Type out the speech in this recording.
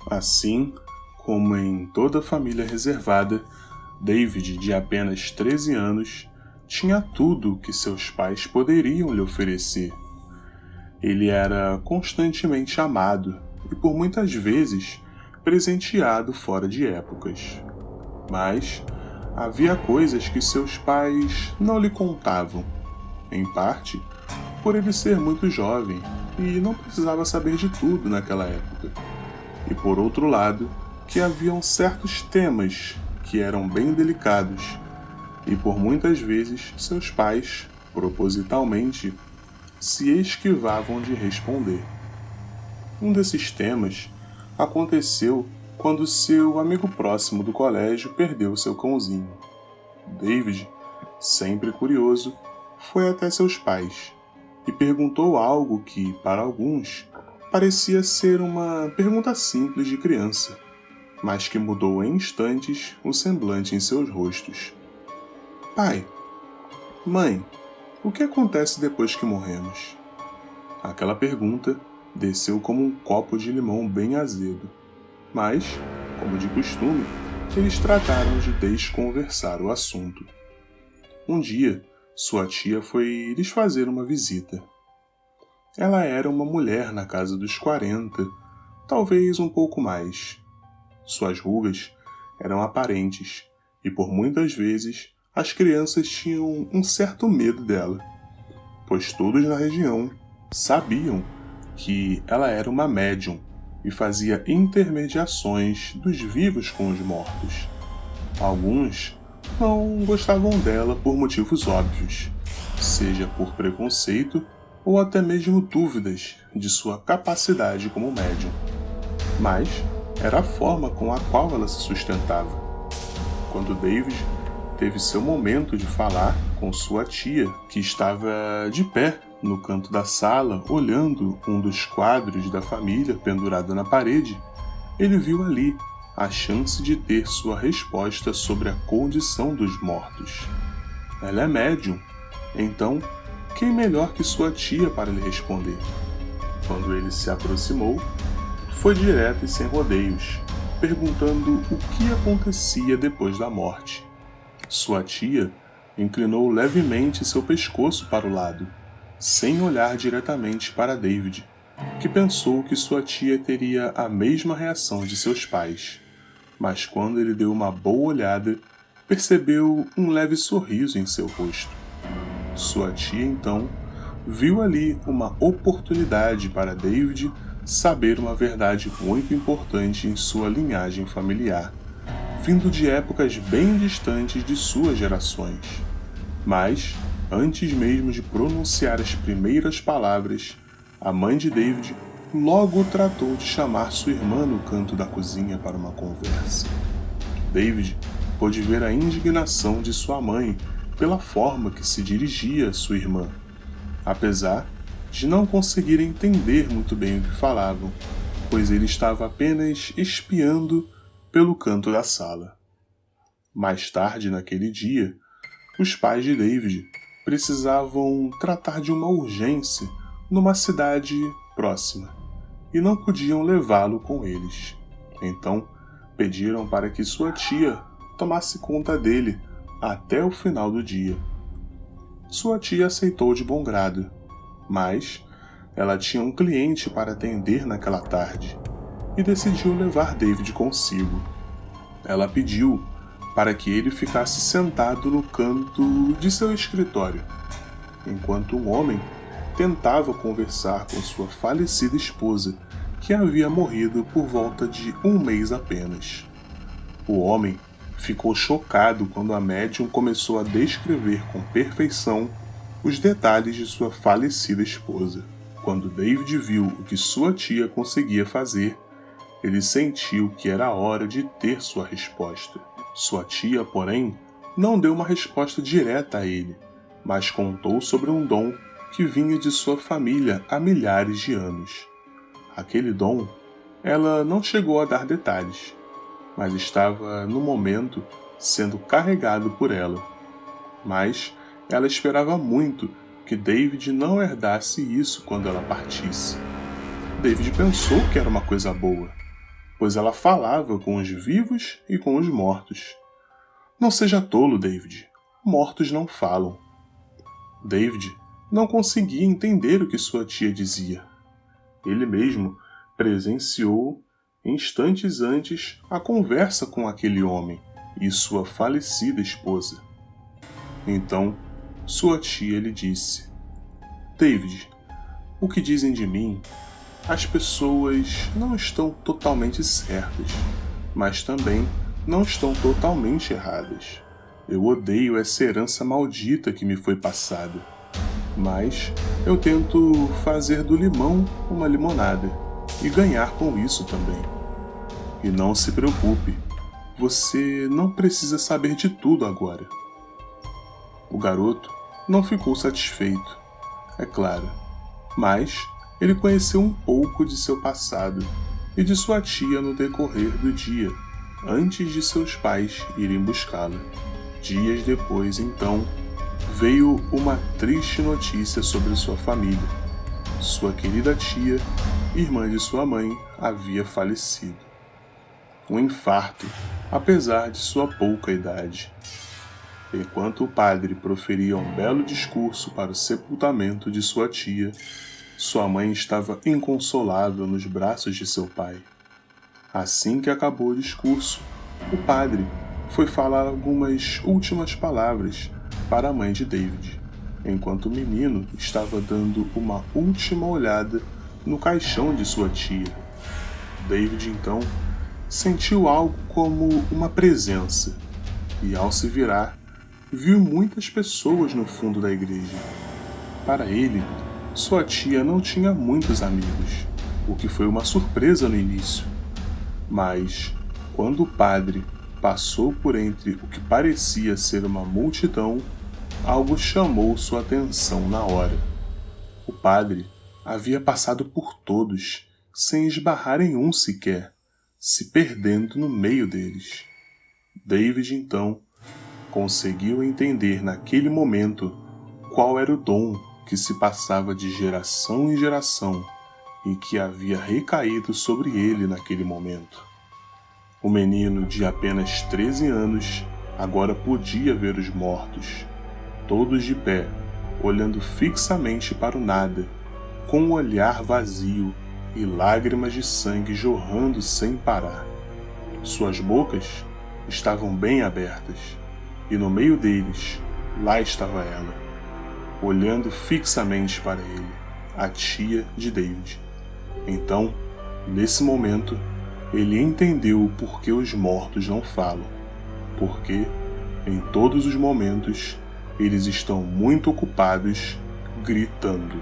Assim como em toda família reservada, David, de apenas 13 anos, tinha tudo o que seus pais poderiam lhe oferecer. Ele era constantemente amado e por muitas vezes presenteado fora de épocas. Mas havia coisas que seus pais não lhe contavam, em parte por ele ser muito jovem e não precisava saber de tudo naquela época. E por outro lado, que haviam certos temas que eram bem delicados e por muitas vezes seus pais, propositalmente, se esquivavam de responder. Um desses temas aconteceu quando seu amigo próximo do colégio perdeu seu cãozinho. David, sempre curioso, foi até seus pais e perguntou algo que, para alguns, parecia ser uma pergunta simples de criança, mas que mudou em instantes o semblante em seus rostos. Pai, mãe, o que acontece depois que morremos? Aquela pergunta desceu como um copo de limão bem azedo, mas, como de costume, eles trataram de desconversar o assunto. Um dia, sua tia foi lhes fazer uma visita. Ela era uma mulher na casa dos 40, talvez um pouco mais. Suas rugas eram aparentes e por muitas vezes as crianças tinham um certo medo dela, pois todos na região sabiam que ela era uma médium e fazia intermediações dos vivos com os mortos. Alguns não gostavam dela por motivos óbvios, seja por preconceito ou até mesmo dúvidas de sua capacidade como médium. Mas era a forma com a qual ela se sustentava. Quando David teve seu momento de falar com sua tia, que estava de pé no canto da sala, olhando um dos quadros da família pendurado na parede, ele viu ali a chance de ter sua resposta sobre a condição dos mortos. Ela é médium, então quem melhor que sua tia para lhe responder? Quando ele se aproximou, foi direto e sem rodeios, perguntando o que acontecia depois da morte. Sua tia inclinou levemente seu pescoço para o lado, sem olhar diretamente para David, que pensou que sua tia teria a mesma reação de seus pais. Mas quando ele deu uma boa olhada, percebeu um leve sorriso em seu rosto. Sua tia, então, viu ali uma oportunidade para David saber uma verdade muito importante em sua linhagem familiar, vindo de épocas bem distantes de suas gerações. Mas, antes mesmo de pronunciar as primeiras palavras, a mãe de David logo tratou de chamar sua irmã no canto da cozinha para uma conversa. David pôde ver a indignação de sua mãe pela forma que se dirigia a sua irmã, apesar de não conseguir entender muito bem o que falavam, pois ele estava apenas espiando pelo canto da sala. Mais tarde naquele dia, os pais de David precisavam tratar de uma urgência numa cidade próxima e não podiam levá-lo com eles. Então, pediram para que sua tia tomasse conta dele até o final do dia. Sua tia aceitou de bom grado, mas ela tinha um cliente para atender naquela tarde e decidiu levar David consigo. Ela pediu para que ele ficasse sentado no canto de seu escritório, enquanto um homem tentava conversar com sua falecida esposa, que havia morrido por volta de um mês apenas. O homem ficou chocado quando a médium começou a descrever com perfeição os detalhes de sua falecida esposa. Quando David viu o que sua tia conseguia fazer, ele sentiu que era a hora de ter sua resposta. Sua tia, porém, não deu uma resposta direta a ele, mas contou sobre um dom que vinha de sua família há milhares de anos. Aquele dom, ela não chegou a dar detalhes, mas estava, no momento, sendo carregado por ela. Mas ela esperava muito que David não herdasse isso quando ela partisse. David pensou que era uma coisa boa, pois ela falava com os vivos e com os mortos. Não seja tolo, David. Mortos não falam. David não conseguia entender o que sua tia dizia. Ele mesmo presenciou, instantes antes, a conversa com aquele homem e sua falecida esposa. Então, sua tia lhe disse: David, o que dizem de mim? As pessoas não estão totalmente certas, mas também não estão totalmente erradas. Eu odeio essa herança maldita que me foi passada, mas eu tento fazer do limão uma limonada e ganhar com isso também. E não se preocupe, você não precisa saber de tudo agora. O garoto não ficou satisfeito, é claro, mas ele conheceu um pouco de seu passado e de sua tia no decorrer do dia, antes de seus pais irem buscá-la. Dias depois, então, veio uma triste notícia sobre sua família. Sua querida tia, irmã de sua mãe, havia falecido. Um infarto, apesar de sua pouca idade. Enquanto o padre proferia um belo discurso para o sepultamento de sua tia, sua mãe estava inconsolável nos braços de seu pai. Assim que acabou o discurso, o padre foi falar algumas últimas palavras para a mãe de David, enquanto o menino estava dando uma última olhada no caixão de sua tia. David, então, sentiu algo como uma presença, e ao se virar, viu muitas pessoas no fundo da igreja. Para ele, sua tia não tinha muitos amigos, o que foi uma surpresa no início. Mas, quando o padre passou por entre o que parecia ser uma multidão, algo chamou sua atenção na hora. O padre havia passado por todos, sem esbarrar em um sequer, se perdendo no meio deles. David, então, conseguiu entender naquele momento qual era o dom que se passava de geração em geração e que havia recaído sobre ele naquele momento. O menino de apenas 13 anos agora podia ver os mortos, todos de pé, olhando fixamente para o nada, com um olhar vazio e lágrimas de sangue jorrando sem parar. Suas bocas estavam bem abertas, e no meio deles, lá estava ela, olhando fixamente para ele, a tia de David. Então, nesse momento, ele entendeu o porquê os mortos não falam, porque, em todos os momentos, eles estão muito ocupados gritando.